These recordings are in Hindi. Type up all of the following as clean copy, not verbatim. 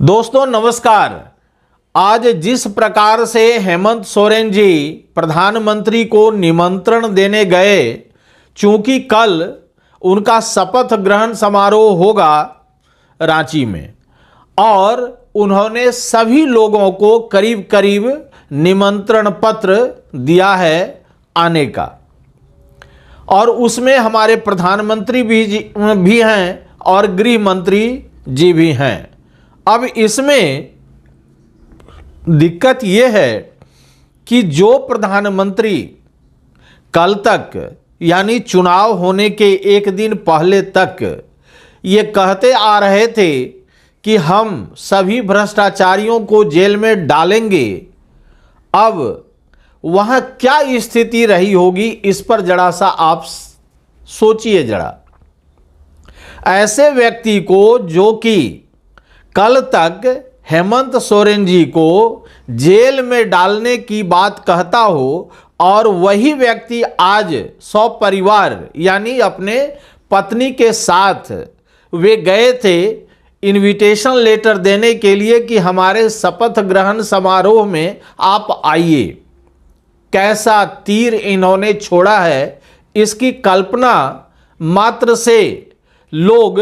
दोस्तों नमस्कार। आज जिस प्रकार से हेमंत सोरेन जी प्रधानमंत्री को निमंत्रण देने गए, चूंकि कल उनका शपथ ग्रहण समारोह होगा रांची में, और उन्होंने सभी लोगों को करीब करीब निमंत्रण पत्र दिया है आने का, और उसमें हमारे प्रधानमंत्री भी हैं और गृह मंत्री जी भी हैं। अब इसमें दिक्कत यह है कि जो प्रधानमंत्री कल तक यानी चुनाव होने के एक दिन पहले तक ये कहते आ रहे थे कि हम सभी भ्रष्टाचारियों को जेल में डालेंगे, अब वहाँ क्या स्थिति रही होगी इस पर जरा सा आप सोचिए। जरा ऐसे व्यक्ति को जो कि कल तक हेमंत सोरेन जी को जेल में डालने की बात कहता हो, और वही व्यक्ति आज सपरिवार यानी अपने पत्नी के साथ वे गए थे इनविटेशन लेटर देने के लिए कि हमारे शपथ ग्रहण समारोह में आप आइए। कैसा तीर इन्होंने छोड़ा है, इसकी कल्पना मात्र से लोग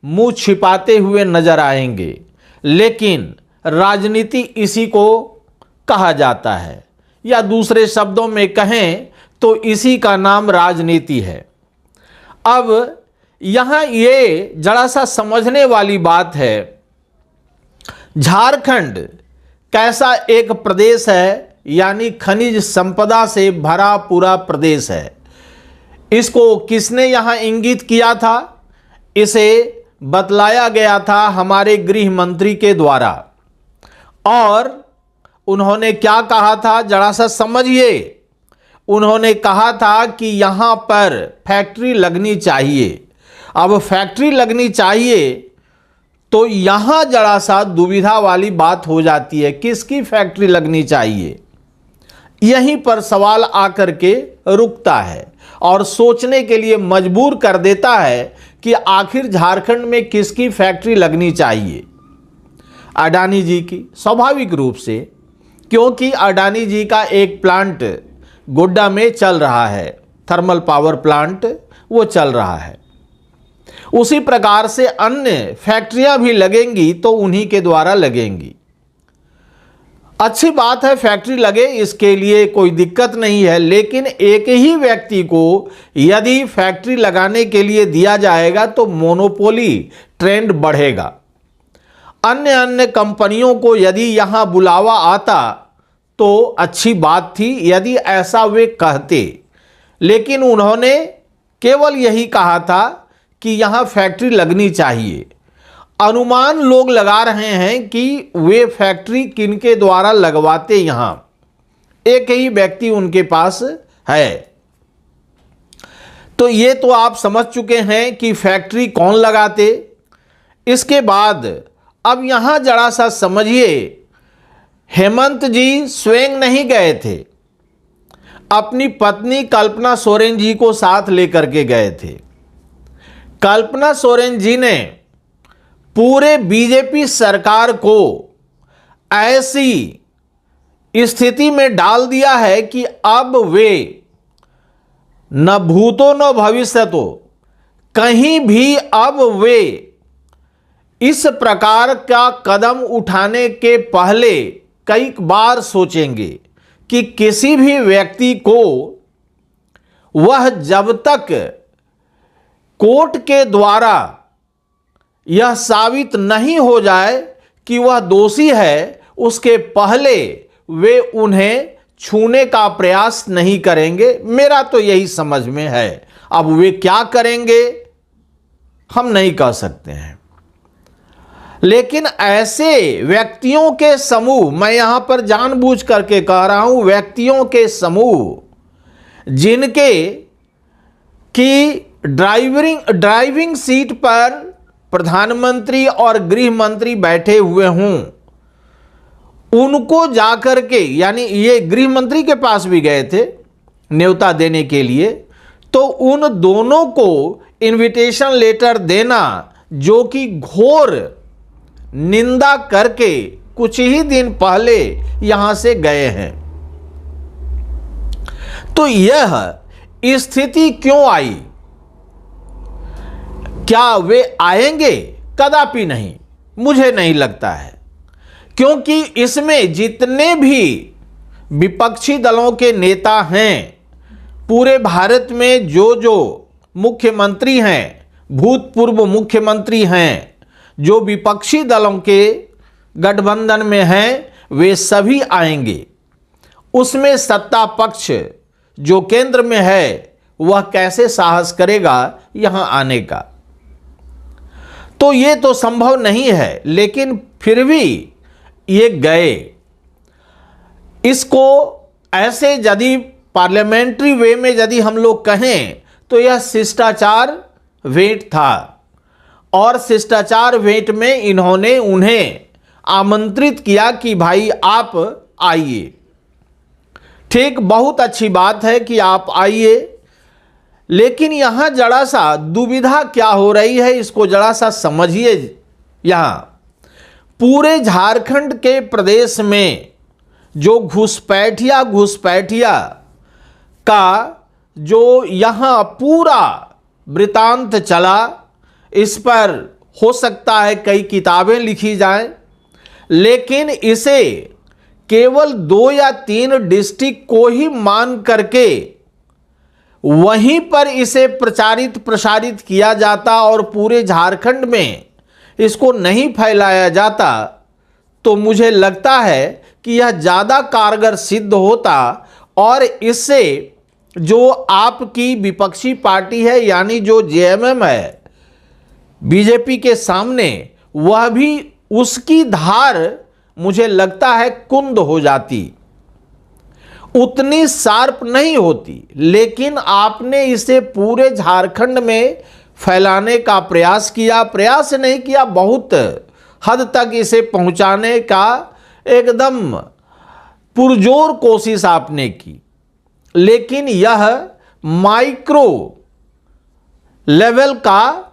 मुंह छिपाते हुए नजर आएंगे, लेकिन राजनीति इसी को कहा जाता है, या दूसरे शब्दों में कहें तो इसी का नाम राजनीति है। अब यहां ये जरा सा समझने वाली बात है, झारखंड कैसा एक प्रदेश है, यानी खनिज संपदा से भरा पूरा प्रदेश है। इसको किसने यहां इंगित किया था? इसे बतलाया गया था हमारे गृह मंत्री के द्वारा, और उन्होंने क्या कहा था जरा सा समझिए। उन्होंने कहा था कि यहां पर फैक्ट्री लगनी चाहिए। अब फैक्ट्री लगनी चाहिए तो यहां जरा सा दुविधा वाली बात हो जाती है, किसकी फैक्ट्री लगनी चाहिए। यहीं पर सवाल आकर के रुकता है और सोचने के लिए मजबूर कर देता है कि आखिर झारखंड में किसकी फैक्ट्री लगनी चाहिए। अडानी जी की, स्वाभाविक रूप से, क्योंकि अडानी जी का एक प्लांट गोड्डा में चल रहा है, थर्मल पावर प्लांट वो चल रहा है। उसी प्रकार से अन्य फैक्ट्रियां भी लगेंगी तो उन्हीं के द्वारा लगेंगी। अच्छी बात है, फैक्ट्री लगे, इसके लिए कोई दिक्कत नहीं है, लेकिन एक ही व्यक्ति को यदि फैक्ट्री लगाने के लिए दिया जाएगा तो मोनोपोली ट्रेंड बढ़ेगा। अन्य अन्य कंपनियों को यदि यहां बुलावा आता तो अच्छी बात थी यदि ऐसा वे कहते, लेकिन उन्होंने केवल यही कहा था कि यहां फैक्ट्री लगनी चाहिए। अनुमान लोग लगा रहे हैं कि वे फैक्ट्री किनके द्वारा लगवाते, यहां एक ही व्यक्ति उनके पास है। तो ये तो आप समझ चुके हैं कि फैक्ट्री कौन लगाते। इसके बाद अब यहां जरा सा समझिए, हेमंत जी स्वयं नहीं गए थे, अपनी पत्नी कल्पना सोरेन जी को साथ लेकर के गए थे। कल्पना सोरेन जी ने पूरे बीजेपी सरकार को ऐसी स्थिति में डाल दिया है कि अब वे न भूतो न भविष्यतो, कहीं भी अब वे इस प्रकार का कदम उठाने के पहले कई बार सोचेंगे कि किसी भी व्यक्ति को वह जब तक कोर्ट के द्वारा यह साबित नहीं हो जाए कि वह दोषी है, उसके पहले वे उन्हें छूने का प्रयास नहीं करेंगे। मेरा तो यही समझ में है। अब वे क्या करेंगे हम नहीं कह सकते हैं, लेकिन ऐसे व्यक्तियों के समूह, मैं यहां पर जानबूझ करके कह रहा हूं, व्यक्तियों के समूह जिनके की ड्राइविंग सीट पर प्रधानमंत्री और गृह मंत्री बैठे हुए हों, उनको जाकर के, यानी ये गृह मंत्री के पास भी गए थे न्योता देने के लिए, तो उन दोनों को इनविटेशन लेटर देना जो कि घोर निंदा करके कुछ ही दिन पहले यहां से गए हैं। तो यह स्थिति क्यों आई? क्या वे आएंगे? कदापि नहीं, मुझे नहीं लगता है, क्योंकि इसमें जितने भी विपक्षी दलों के नेता हैं, पूरे भारत में जो मुख्यमंत्री हैं, भूतपूर्व मुख्यमंत्री हैं, जो विपक्षी दलों के गठबंधन में हैं, वे सभी आएंगे। उसमें सत्ता पक्ष जो केंद्र में है वह कैसे साहस करेगा यहां आने का? तो ये तो संभव नहीं है, लेकिन फिर भी ये गए। इसको ऐसे यदि पार्लियामेंट्री वे में यदि हम लोग कहें तो यह शिष्टाचार भेंट था, और शिष्टाचार भेंट में इन्होंने उन्हें आमंत्रित किया कि भाई आप आइए। ठीक, बहुत अच्छी बात है कि आप आइए, लेकिन यहां जरा सा दुविधा क्या हो रही है, इसको जरा सा समझिए। यहां पूरे झारखंड के प्रदेश में जो घुसपैठिया का जो यहाँ पूरा वृतांत चला, इस पर हो सकता है कई किताबें लिखी जाएं, लेकिन इसे केवल 2 या 3 डिस्ट्रिक्ट को ही मान करके वहीं पर इसे प्रसारित किया जाता और पूरे झारखंड में इसको नहीं फैलाया जाता, तो मुझे लगता है कि यह ज़्यादा कारगर सिद्ध होता, और इससे जो आपकी विपक्षी पार्टी है यानी जो जेएमएम है बीजेपी के सामने, वह भी उसकी धार मुझे लगता है कुंद हो जाती, उतनी शार्प नहीं होती। लेकिन आपने इसे पूरे झारखंड में फैलाने का प्रयास नहीं किया, बहुत हद तक इसे पहुंचाने का एकदम पुरजोर कोशिश आपने की, लेकिन यह माइक्रो लेवल का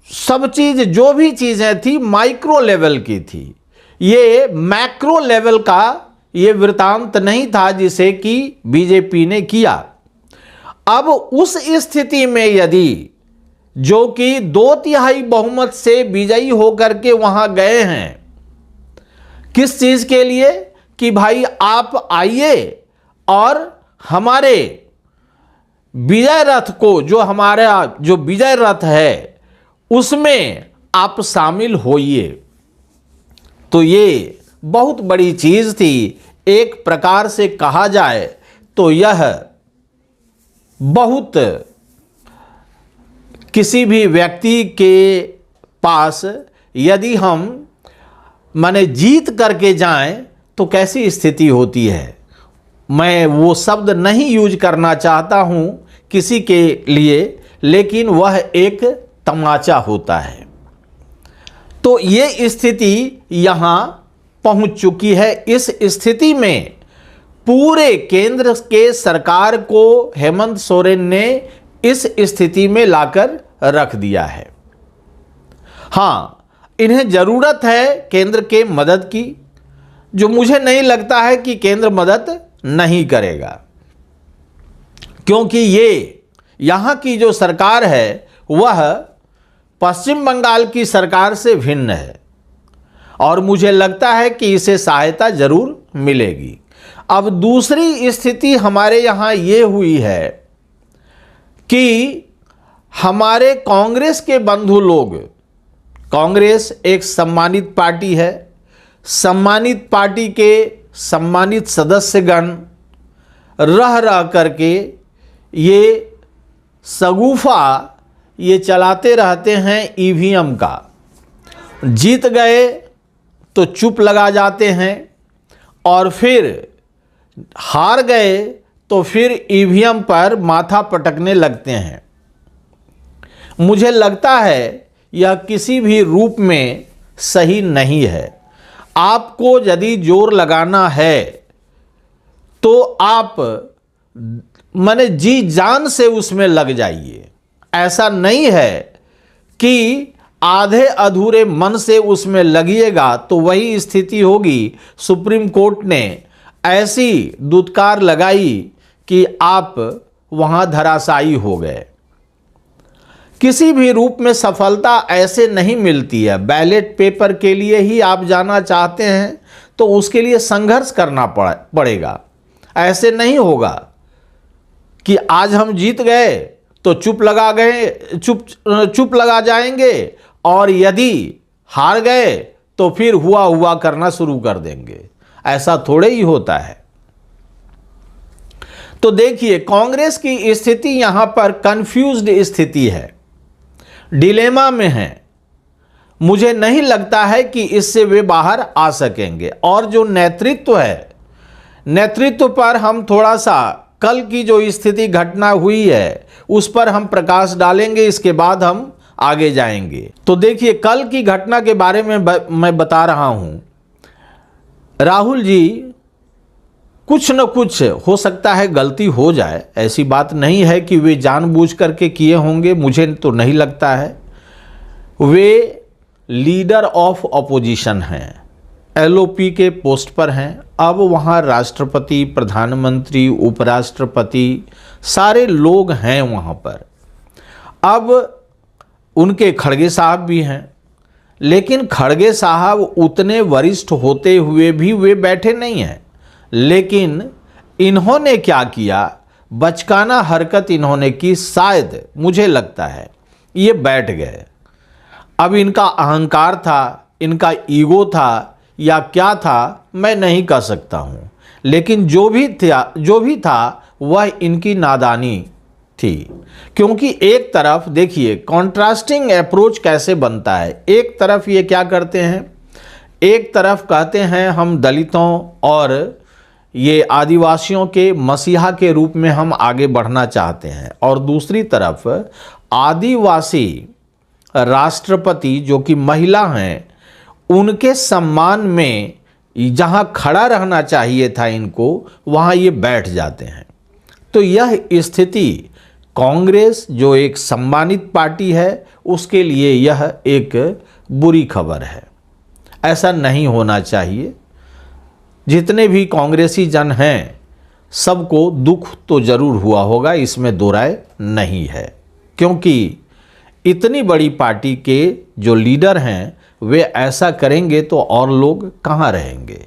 सब चीज, जो भी चीजें थी माइक्रो लेवल की थी। ये मैक्रो लेवल का ये वृतांत नहीं था जिसे कि बीजेपी ने किया। अब उस स्थिति में यदि जो कि 2/3 बहुमत से विजयी होकर के वहां गए हैं, किस चीज के लिए? कि भाई आप आइए और हमारे विजय रथ को, जो हमारा जो विजय रथ है उसमें आप शामिल होइए। तो ये बहुत बड़ी चीज थी। एक प्रकार से कहा जाए तो यह बहुत किसी भी व्यक्ति के पास यदि हम माने जीत करके जाएं तो कैसी स्थिति होती है, मैं वो शब्द नहीं यूज करना चाहता हूं किसी के लिए, लेकिन वह एक तमाचा होता है। तो ये स्थिति यहां पहुंच चुकी है। इस स्थिति में पूरे केंद्र के सरकार को हेमंत सोरेन ने इस स्थिति में लाकर रख दिया है। हां, इन्हें जरूरत है केंद्र के मदद की, जो मुझे नहीं लगता है कि केंद्र मदद नहीं करेगा, क्योंकि ये यहां की जो सरकार है वह पश्चिम बंगाल की सरकार से भिन्न है, और मुझे लगता है कि इसे सहायता जरूर मिलेगी। अब दूसरी स्थिति हमारे यहाँ ये हुई है कि हमारे कांग्रेस के बंधु लोग, कांग्रेस एक सम्मानित पार्टी है, सम्मानित पार्टी के सम्मानित सदस्यगण रह करके ये सगुफा ये चलाते रहते हैं ईवीएम का। जीत गए तो चुप लगा जाते हैं, और फिर हार गए तो फिर ईवीएम पर माथा पटकने लगते हैं। मुझे लगता है यह किसी भी रूप में सही नहीं है। आपको यदि जोर लगाना है तो आप माने जी जान से उसमें लग जाइए। ऐसा नहीं है कि आधे अधूरे मन से उसमें लगिएगा तो वही स्थिति होगी। सुप्रीम कोर्ट ने ऐसी दुत्कार लगाई कि आप वहां धराशायी हो गए। किसी भी रूप में सफलता ऐसे नहीं मिलती है। बैलेट पेपर के लिए ही आप जाना चाहते हैं तो उसके लिए संघर्ष करना पड़ेगा। ऐसे नहीं होगा कि आज हम जीत गए तो चुप लगा जाएंगे और यदि हार गए तो फिर हुआ करना शुरू कर देंगे। ऐसा थोड़े ही होता है। तो देखिए, कांग्रेस की स्थिति यहां पर कंफ्यूज्ड स्थिति है, डिलेमा में है। मुझे नहीं लगता है कि इससे वे बाहर आ सकेंगे। और जो नेतृत्व है, नेतृत्व पर हम थोड़ा सा कल की जो स्थिति घटना हुई है उस पर हम प्रकाश डालेंगे, इसके बाद हम आगे जाएंगे। तो देखिए, कल की घटना के बारे में मैं बता रहा हूं। राहुल जी, कुछ न कुछ हो सकता है गलती हो जाए, ऐसी बात नहीं है कि वे जानबूझ करके किए होंगे, मुझे तो नहीं लगता है। वे लीडर ऑफ ऑपोजिशन हैं, एलओपी के पोस्ट पर हैं। अब वहाँ राष्ट्रपति, प्रधानमंत्री, उपराष्ट्रपति सारे लोग हैं वहाँ पर। अब उनके खड़गे साहब भी हैं, लेकिन खड़गे साहब उतने वरिष्ठ होते हुए भी वे बैठे नहीं हैं। लेकिन इन्होंने क्या किया, बचकाना हरकत इन्होंने की, शायद मुझे लगता है ये बैठ गए। अब इनका अहंकार था, इनका ईगो था या क्या था, मैं नहीं कह सकता हूँ। लेकिन जो भी था वह इनकी नादानी थी। क्योंकि एक तरफ देखिए कॉन्ट्रास्टिंग अप्रोच कैसे बनता है। एक तरफ ये क्या करते हैं, एक तरफ कहते हैं हम दलितों और ये आदिवासियों के मसीहा के रूप में हम आगे बढ़ना चाहते हैं, और दूसरी तरफ आदिवासी राष्ट्रपति जो कि महिला हैं उनके सम्मान में जहां खड़ा रहना चाहिए था इनको, वहां ये बैठ जाते हैं। तो यह स्थिति कांग्रेस जो एक सम्मानित पार्टी है उसके लिए यह एक बुरी खबर है। ऐसा नहीं होना चाहिए। जितने भी कांग्रेसी जन हैं सबको दुख तो जरूर हुआ होगा, इसमें दो राय नहीं है। क्योंकि इतनी बड़ी पार्टी के जो लीडर हैं वे ऐसा करेंगे तो और लोग कहाँ रहेंगे।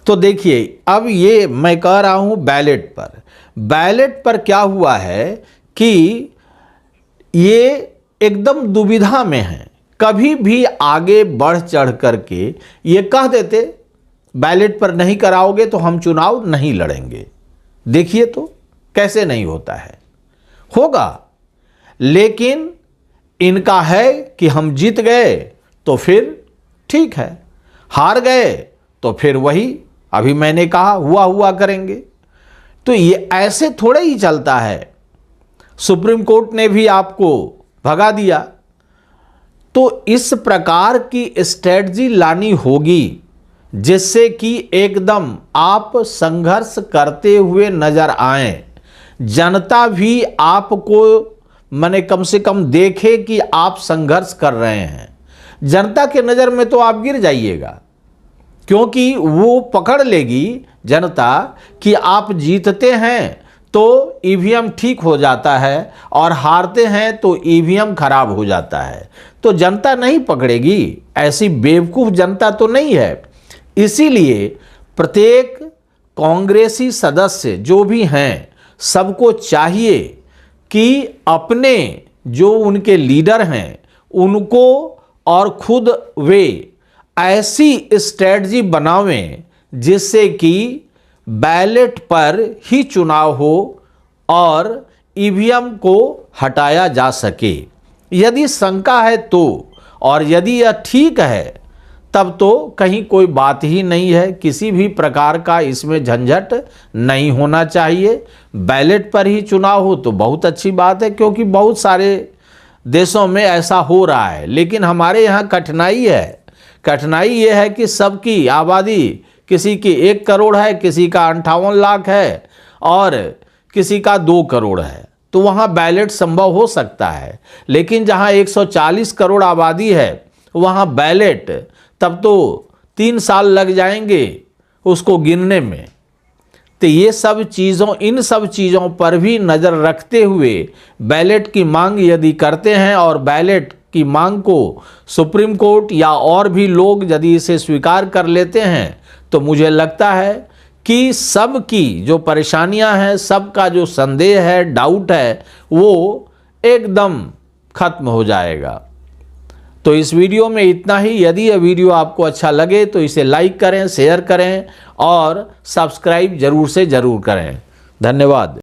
तो देखिए, अब ये मैं कह रहा हूँ बैलेट पर क्या हुआ है कि ये एकदम दुविधा में है। कभी भी आगे बढ़ चढ़ करके ये कह देते बैलेट पर नहीं कराओगे तो हम चुनाव नहीं लड़ेंगे। देखिए तो कैसे नहीं होता है, होगा। लेकिन इनका है कि हम जीत गए तो फिर ठीक है, हार गए तो फिर वही अभी मैंने कहा हुआ करेंगे। तो ये ऐसे थोड़े ही चलता है। सुप्रीम कोर्ट ने भी आपको भगा दिया। तो इस प्रकार की स्ट्रेटजी लानी होगी जिससे कि एकदम आप संघर्ष करते हुए नजर आए, जनता भी आपको माने कम से कम देखे कि आप संघर्ष कर रहे हैं। जनता के नज़र में तो आप गिर जाइएगा, क्योंकि वो पकड़ लेगी जनता कि आप जीतते हैं तो ईवीएम ठीक हो जाता है और हारते हैं तो ईवीएम खराब हो जाता है। तो जनता नहीं पकड़ेगी, ऐसी बेवकूफ़ जनता तो नहीं है। इसीलिए प्रत्येक कांग्रेसी सदस्य जो भी हैं सबको चाहिए कि अपने जो उनके लीडर हैं उनको और खुद वे ऐसी स्ट्रेटजी बनावें जिससे कि बैलेट पर ही चुनाव हो और ईवीएम को हटाया जा सके। यदि शंका है तो, और यदि यह ठीक है तब तो कहीं कोई बात ही नहीं है। किसी भी प्रकार का इसमें झंझट नहीं होना चाहिए। बैलेट पर ही चुनाव हो तो बहुत अच्छी बात है, क्योंकि बहुत सारे देशों में ऐसा हो रहा है। लेकिन हमारे यहाँ कठिनाई है। कठिनाई ये है कि सबकी आबादी, किसी की 1 करोड़ है, किसी का 58 लाख है और किसी का 2 करोड़ है। तो वहाँ बैलेट संभव हो सकता है, लेकिन जहाँ 140 करोड़ आबादी है वहाँ बैलेट तब तो 3 साल लग जाएंगे उसको गिनने में। तो ये सब चीज़ों, इन सब चीज़ों पर भी नज़र रखते हुए बैलेट की मांग यदि करते हैं और बैलेट की मांग को सुप्रीम कोर्ट या और भी लोग यदि इसे स्वीकार कर लेते हैं तो मुझे लगता है कि सब की जो परेशानियां हैं, सबका जो संदेह है, डाउट है, वो एकदम खत्म हो जाएगा। तो इस वीडियो में इतना ही। यदि यह वीडियो आपको अच्छा लगे तो इसे लाइक करें, शेयर करें और सब्सक्राइब जरूर से ज़रूर करें। धन्यवाद।